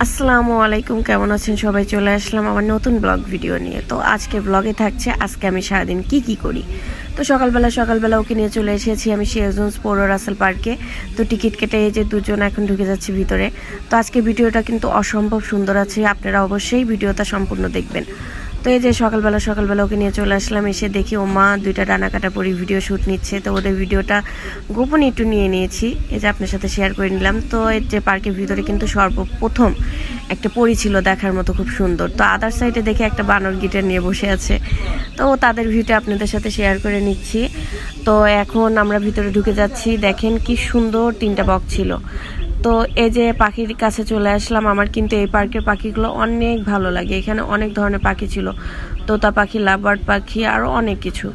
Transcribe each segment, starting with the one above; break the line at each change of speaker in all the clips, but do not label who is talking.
আসসালামু আলাইকুম, কেমন আছেন সবাই? চলে আসলাম আমার নতুন ব্লগ ভিডিও নিয়ে। তো আজকে ব্লগে থাকছে আজকে আমি সারাদিন কি করি। তো সকালবেলা ওকে নিয়ে চলে এসেছি আমি শেরজন্স পৌর রাসেল পার্কে। তো টিকিট কেটে এই যে দুজন এখন ঢুকে যাচ্ছে ভিতরে। তো আজকে ভিডিওটা কিন্তু অসম্ভব সুন্দর আছে, আপনারা অবশ্যই ভিডিওটা সম্পূর্ণ দেখবেন। তো এই যে সকালবেলা ওকে নিয়ে চলে আসলাম, এসে দেখি ও মা দুইটা ডানা কাটা পরি ভিডিও শ্যুট নিচ্ছে। তো ওদের ভিডিওটা গোপনে একটু নিয়ে নিয়েছি, এই যে আপনার সাথে শেয়ার করে নিলাম। তো এই যে পার্কের ভিতরে কিন্তু সর্বপ্রথম একটা পরি ছিল দেখার মতো, খুব সুন্দর। তো আদার সাইডে দেখে একটা বানর গিটার নিয়ে বসে আছে। তো তাদের ভিউটা আপনাদের সাথে শেয়ার করে নিচ্ছি। তো এখন আমরা ভিতরে ঢুকে যাচ্ছি, দেখেন কি সুন্দর তিনটা বক্স ছিল। তো এই যে পাখির কাছে চলে আসলাম। আমার কিন্তু এই পার্কের পাখিগুলো অনেক ভালো লাগে, এখানে অনেক ধরনের পাখি ছিল, তোতা পাখি, লাভবার্ড পাখি, আরও অনেক কিছু।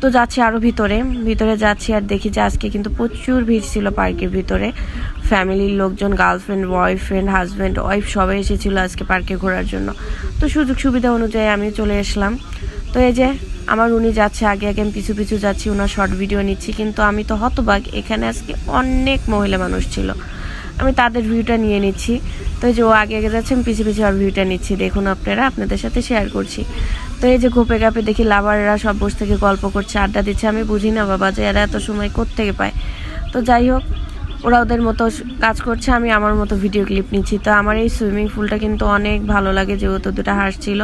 তো যাচ্ছি আরও ভিতরে যাচ্ছি, আর দেখি যে আজকে কিন্তু প্রচুর ভিড় ছিল পার্কের ভিতরে। ফ্যামিলির লোকজন, গার্লফ্রেন্ড, বয়ফ্রেন্ড, হাজব্যান্ড, ওয়াইফ সবাই এসেছিলো আজকে পার্কে ঘোরার জন্য। তো সুযোগ সুবিধা অনুযায়ী আমি চলে আসলাম। তো এই যে আমার উনি যাচ্ছে আগে আমি পিছু যাচ্ছি, ওনার শর্ট ভিডিও নিচ্ছি। কিন্তু আমি তো হতবাক, এখানে আজকে অনেক মহিলা মানুষ ছিল, আমি তাদের ভিউটা নিয়ে নিচ্ছি। তো এই যে ও আগে যাচ্ছে, আমি পিছু আর ভিউটা নিচ্ছি। দেখুন আপনারা, আপনাদের সাথে শেয়ার করছি। তো এই যে ঘোপে গাপে দেখি লাভাররা সব বসে থেকে গল্প করছে, আড্ডা দিচ্ছে। আমি বুঝি না বাবা যে এরা এত সময় কোত্থেকে পায়। তো যাই হোক, ওরা ওদের মতো কাজ করছে, আমি আমার মতো ভিডিও ক্লিপ নিচ্ছি। তো আমার এই সুইমিং পুলটা কিন্তু অনেক ভালো লাগে, যেহেতু দুটো হাঁস ছিল।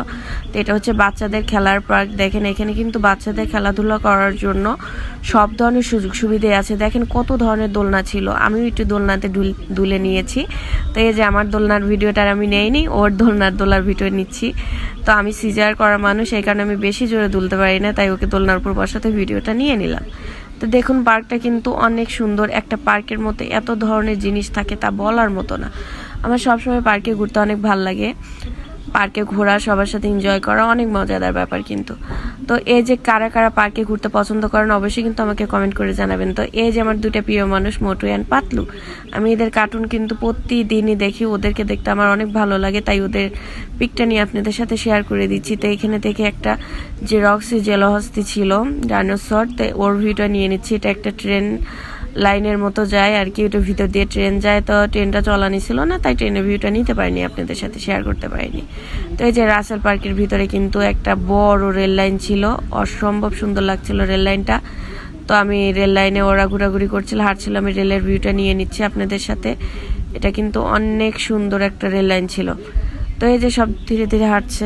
তো এটা হচ্ছে বাচ্চাদের খেলার পার্ক। দেখেন এখানে কিন্তু বাচ্চাদের খেলাধুলা করার জন্য সব ধরনের সুযোগ সুবিধে আছে। দেখেন কত ধরনের দোলনা ছিল, আমিও একটু দোলনাতে দুলে নিয়েছি। তো এই যে আমার দোলনার ভিডিওটা আমি নেইনি, ওর দোলার ভিডিও নিচ্ছি। তো আমি সিজার করা মানুষ, এই কারণে আমি বেশি জোরে দুলতে পারি না, তাই ওকে দোলনার উপর বসাতে ভিডিওটা নিয়ে নিলাম। তো দেখুন পার্কটা কিন্তু অনেক সুন্দর। একটা পার্কের মধ্যে এত ধরনের জিনিস থাকে তা বলার মতো না। আমার সবসময় পার্কে ঘুরতে অনেক ভালো লাগে, পার্কে ঘোরা, সবার সাথে এনজয় করা অনেক মজাদার ব্যাপার কিন্তু। তো এই যে কারা কারা পার্কে ঘুরতে পছন্দ করেন অবশ্যই কিন্তু আমাকে কমেন্ট করে জানাবেন। তো এই যে আমার দুটো প্রিয় মানুষ, মোটু অ্যান্ড পাতলু, আমি এদের কার্টুন কিন্তু প্রতিদিনই দেখি, ওদেরকে দেখতে আমার অনেক ভালো লাগে, তাই ওদের পিকটা নিয়ে আপনাদের সাথে শেয়ার করে দিচ্ছি। তো এখানে থেকে একটা যে রক্সি জেলহস্তি ছিল ডাইনোসর, তো ওর ভিউটা নিয়ে নিচ্ছি। এটা একটা ট্রেন লাইনের মতো যায় আর কি, ওটার ভিতর দিয়ে ট্রেন যায়। তো ট্রেনটা চলানি ছিল না, তাই ট্রেনের ভিউটা নিতে পারিনি, আপনাদের সাথে শেয়ার করতে পারিনি। তো এই যে রাসেল পার্কের ভিতরে কিন্তু একটা বড় রেল লাইন ছিল, অসম্ভব সুন্দর লাগছিল রেল লাইনটা। তো আমি রেল লাইনে ওরা ঘোরাঘুরি করছিল, হাঁটছিল, আমি রেলের ভিউটা নিয়ে নিচ্ছি আপনাদের সাথে। এটা কিন্তু অনেক সুন্দর একটা রেল লাইন ছিল। তো এই যে সব ধীরে ধীরে হাঁটছে।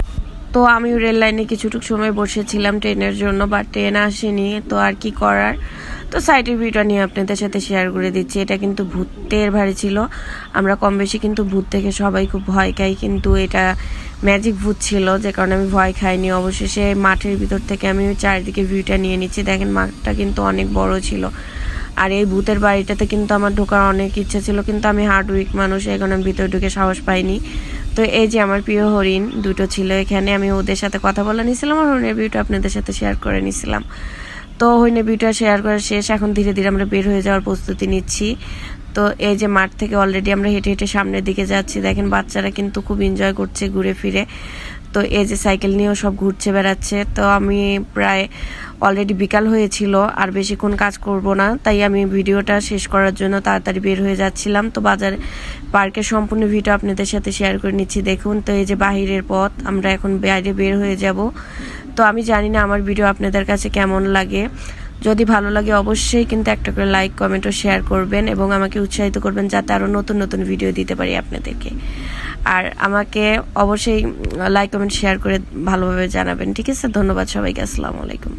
তো আমি রেল লাইনে কিছুটুকু সময় বসেছিলাম ট্রেনের জন্য, বাট ট্রেন আসেনি, তো আর কি করার। তো সাইডের ভিউটা নিয়ে আপনাদের সাথে শেয়ার করে দিচ্ছি। এটা কিন্তু ভূতের ভারী ছিল, আমরা কম বেশি কিন্তু ভূত থেকে সবাই খুব ভয় খাই, কিন্তু এটা ম্যাজিক ভূত ছিল, যে কারণে আমি ভয় খাইনি। অবশেষে মাঠের ভিতর থেকে আমি চারিদিকে ভিউটা নিয়ে নিচ্ছি। দেখেন মাঠটা কিন্তু অনেক বড় ছিল। আর এই ভূতের বাড়িটাতে কিন্তু আমার ঢোকার অনেক ইচ্ছা ছিল, কিন্তু আমি হার্ড উইক মানুষ, এখন আমি ভিতরে ঢুকে সাহস পাইনি। তো এই যে আমার প্রিয় হরিণ দুটো ছিল এখানে, আমি ওদের সাথে কথা বলে নিয়েছিলাম, আর হরিণের ভিউটা আপনাদের সাথে শেয়ার করে নিয়েছিলাম। তো হরিণের ভিউটা শেয়ার করা শেষ, এখন ধীরে ধীরে আমরা বের হয়ে যাওয়ার প্রস্তুতি নিচ্ছি। তো এই যে মাঠ থেকে অলরেডি আমরা হেঁটে হেঁটে সামনের দিকে যাচ্ছি। দেখেন বাচ্চারা কিন্তু খুব এনজয় করছে ঘুরে ফিরে। তো এই যে সাইকেল নিয়েও সব ঘুরছে বেড়াচ্ছে। তো আমি প্রায় অলরেডি বিকাল হয়েছিল, আর বেশিক্ষণ কাজ করব না, তাই আমি ভিডিওটা শেষ করার জন্য তাড়াতাড়ি বের হয়ে যাচ্ছিলাম। তো বাজার পার্কের সম্পূর্ণ ভিডিও আপনাদের সাথে শেয়ার করে নিচ্ছি, দেখুন। তো এই যে বাহিরের পথ, আমরা এখন বাইরে বের হয়ে যাব। তো আমি জানি না আমার ভিডিও আপনাদের কাছে কেমন লাগে, যদি ভালো লাগে অবশ্যই কিন্তু একটা করে লাইক, কমেন্ট ও শেয়ার করবেন, এবং আমাকে উৎসাহিত করবেন যাতে আরও নতুন নতুন ভিডিও দিতে পারি আপনাদেরকে। আর আমাকে অবশ্যই লাইক, কমেন্ট, শেয়ার করে ভালোভাবে জানাবেন, ঠিক আছে? ধন্যবাদ সবাইকে, আসসালামু আলাইকুম।